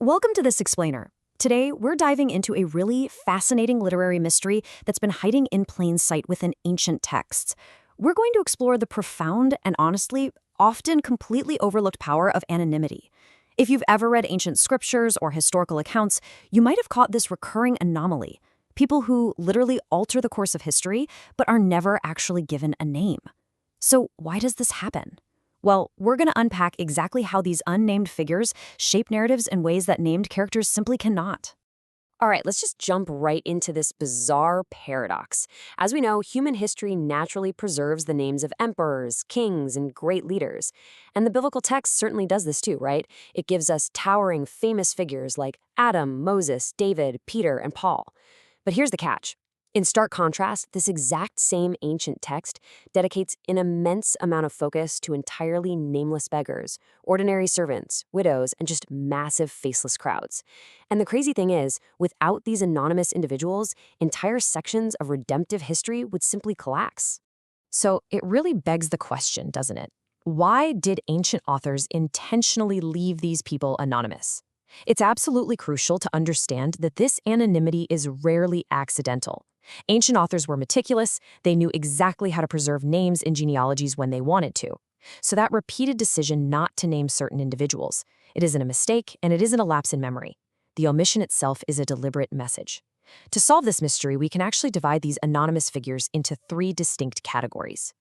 Welcome to This Explainer. Today, we're diving into a really fascinating literary mystery that's been hiding in plain sight within ancient texts. We're going to explore the profound and honestly, often completely overlooked power of anonymity. If you've ever read ancient scriptures or historical accounts, you might have caught this recurring anomaly. People who literally alter the course of history, but are never actually given a name. So why does this happen? Well, we're going to unpack exactly how these unnamed figures shape narratives in ways that named characters simply cannot. All right, let's just jump right into this bizarre paradox. As we know, human history naturally preserves the names of emperors, kings, and great leaders. And the biblical text certainly does this too, right? It gives us towering, famous figures like Adam, Moses, David, Peter, and Paul. But here's the catch. In stark contrast, this exact same ancient text dedicates an immense amount of focus to entirely nameless beggars, ordinary servants, widows, and just massive faceless crowds. And the crazy thing is, without these anonymous individuals, entire sections of redemptive history would simply collapse. So it really begs the question, doesn't it? Why did ancient authors intentionally leave these people anonymous? It's absolutely crucial to understand that this anonymity is rarely accidental. Ancient authors were meticulous, they knew exactly how to preserve names in genealogies when they wanted to. So that repeated decision not to name certain individuals, it isn't a mistake and it isn't a lapse in memory. The omission itself is a deliberate message. To solve this mystery, we can actually divide these anonymous figures into three distinct categories.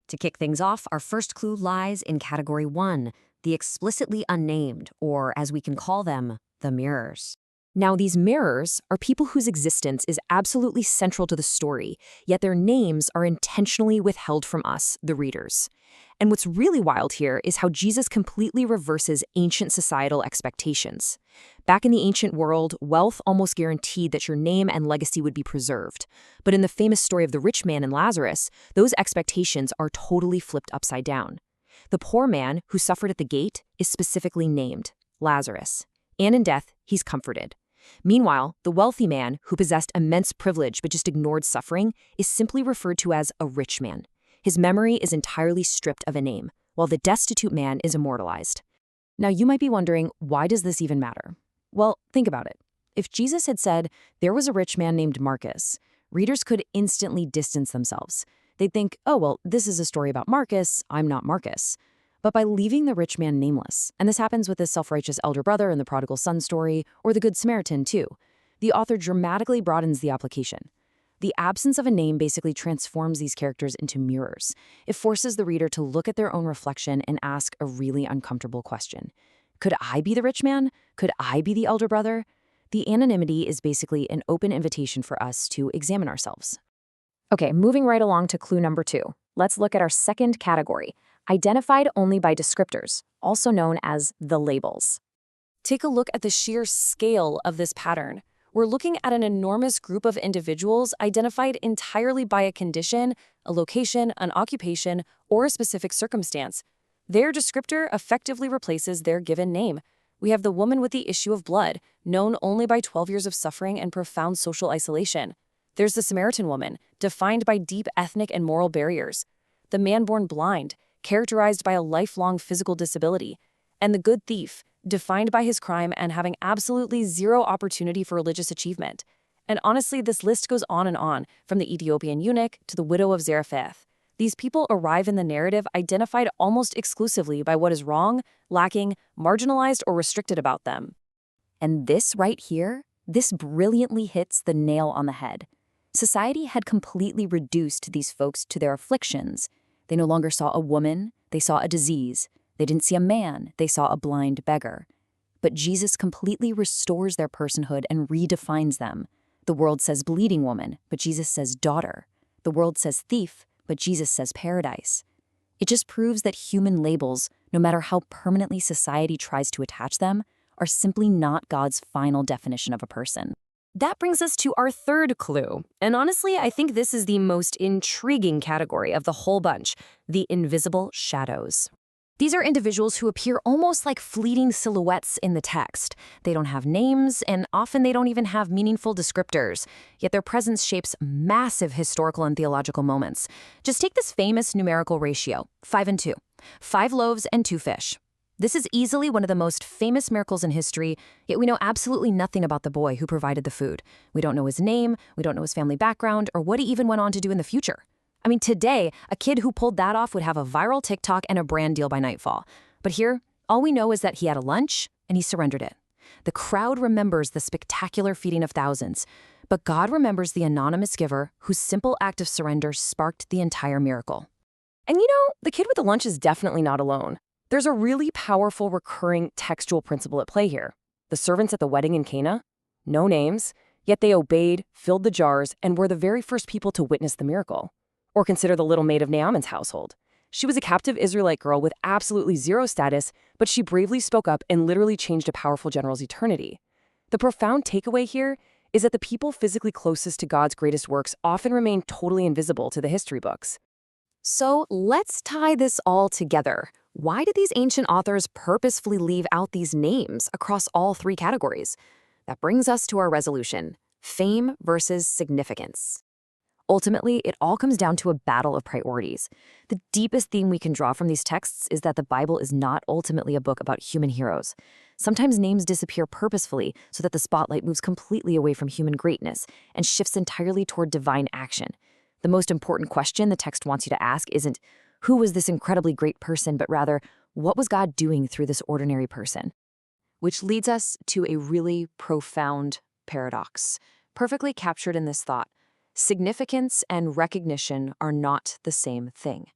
To kick things off, our first clue lies in Category 1, the explicitly unnamed, or as we can call them, the mirrors. Now, these mirrors are people whose existence is absolutely central to the story, yet their names are intentionally withheld from us, the readers. And what's really wild here is how Jesus completely reverses ancient societal expectations. Back in the ancient world, wealth almost guaranteed that your name and legacy would be preserved. But in the famous story of the rich man and Lazarus, those expectations are totally flipped upside down. The poor man who suffered at the gate is specifically named Lazarus, and in death, he's comforted. Meanwhile, the wealthy man, who possessed immense privilege but just ignored suffering, is simply referred to as a rich man. His memory is entirely stripped of a name, while the destitute man is immortalized. Now, you might be wondering, why does this even matter? Well, think about it. If Jesus had said, there was a rich man named Marcus, readers could instantly distance themselves. They'd think, oh, well, this is a story about Marcus, I'm not Marcus. But by leaving the rich man nameless, and this happens with the self-righteous elder brother in the prodigal son story, or the Good Samaritan too, the author dramatically broadens the application. The absence of a name basically transforms these characters into mirrors. It forces the reader to look at their own reflection and ask a really uncomfortable question. Could I be the rich man? Could I be the elder brother? The anonymity is basically an open invitation for us to examine ourselves. Okay, moving right along to clue number 2. Let's look at our second category, identified only by descriptors, also known as the labels. Take a look at the sheer scale of this pattern. We're looking at an enormous group of individuals identified entirely by a condition, a location, an occupation, or a specific circumstance. Their descriptor effectively replaces their given name. We have the woman with the issue of blood, known only by 12 years of suffering and profound social isolation. There's the Samaritan woman, defined by deep ethnic and moral barriers. The man born blind, characterized by a lifelong physical disability. And the good thief, defined by his crime and having absolutely zero opportunity for religious achievement. And honestly, this list goes on, from the Ethiopian eunuch to the widow of Zarephath. These people arrive in the narrative identified almost exclusively by what is wrong, lacking, marginalized, or restricted about them. And this right here, this brilliantly hits the nail on the head. Society had completely reduced these folks to their afflictions. They no longer saw a woman, they saw a disease. They didn't see a man, they saw a blind beggar. But Jesus completely restores their personhood and redefines them. The world says bleeding woman, but Jesus says daughter. The world says thief, but Jesus says paradise. It just proves that human labels, no matter how permanently society tries to attach them, are simply not God's final definition of a person. That brings us to our third clue. And honestly, I think this is the most intriguing category of the whole bunch, the invisible shadows. These are individuals who appear almost like fleeting silhouettes in the text. They don't have names, and often they don't even have meaningful descriptors, yet their presence shapes massive historical and theological moments. Just take this famous numerical ratio, 5 and 2, 5 loaves and 2 fish. This is easily one of the most famous miracles in history, yet we know absolutely nothing about the boy who provided the food. We don't know his name, we don't know his family background, or what he even went on to do in the future. I mean, today, a kid who pulled that off would have a viral TikTok and a brand deal by nightfall. But here, all we know is that he had a lunch, and he surrendered it. The crowd remembers the spectacular feeding of thousands, but God remembers the anonymous giver whose simple act of surrender sparked the entire miracle. And the kid with the lunch is definitely not alone. There's a really powerful recurring textual principle at play here. The servants at the wedding in Cana? No names, yet they obeyed, filled the jars, and were the very first people to witness the miracle. Or consider the little maid of Naaman's household. She was a captive Israelite girl with absolutely zero status, but she bravely spoke up and literally changed a powerful general's eternity. The profound takeaway here is that the people physically closest to God's greatest works often remain totally invisible to the history books. So let's tie this all together. Why did these ancient authors purposefully leave out these names across all three categories? That brings us to our resolution: fame versus significance. Ultimately, it all comes down to a battle of priorities. The deepest theme we can draw from these texts is that the Bible is not ultimately a book about human heroes. Sometimes names disappear purposefully so that the spotlight moves completely away from human greatness and shifts entirely toward divine action. The most important question the text wants you to ask isn't, who was this incredibly great person, but rather, what was God doing through this ordinary person? Which leads us to a really profound paradox, perfectly captured in this thought. Significance and recognition are not the same thing.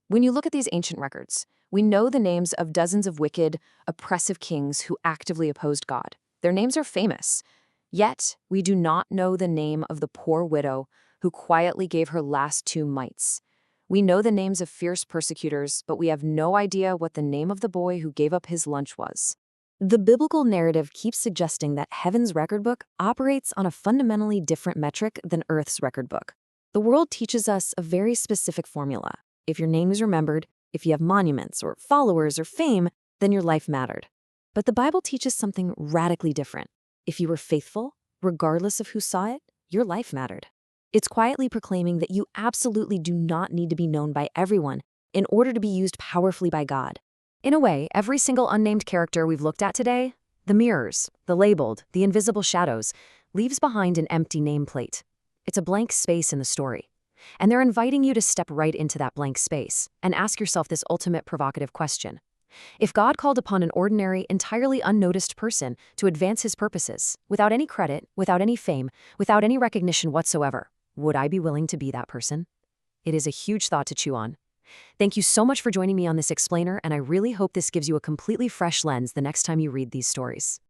When you look at these ancient records, we know the names of dozens of wicked, oppressive kings who actively opposed God. Their names are famous. Yet, we do not know the name of the poor widow who quietly gave her last 2 mites. We know the names of fierce persecutors, but we have no idea what the name of the boy who gave up his lunch was. The biblical narrative keeps suggesting that heaven's record book operates on a fundamentally different metric than Earth's record book. The world teaches us a very specific formula. If your name is remembered, if you have monuments or followers or fame, then your life mattered. But the Bible teaches something radically different. If you were faithful, regardless of who saw it, your life mattered. It's quietly proclaiming that you absolutely do not need to be known by everyone in order to be used powerfully by God. In a way, every single unnamed character we've looked at today, the mirrors, the labeled, the invisible shadows, leaves behind an empty nameplate. It's a blank space in the story. And they're inviting you to step right into that blank space and ask yourself this ultimate provocative question. If God called upon an ordinary, entirely unnoticed person to advance his purposes, without any credit, without any fame, without any recognition whatsoever, would I be willing to be that person? It is a huge thought to chew on. Thank you so much for joining me on this explainer, and I really hope this gives you a completely fresh lens the next time you read these stories.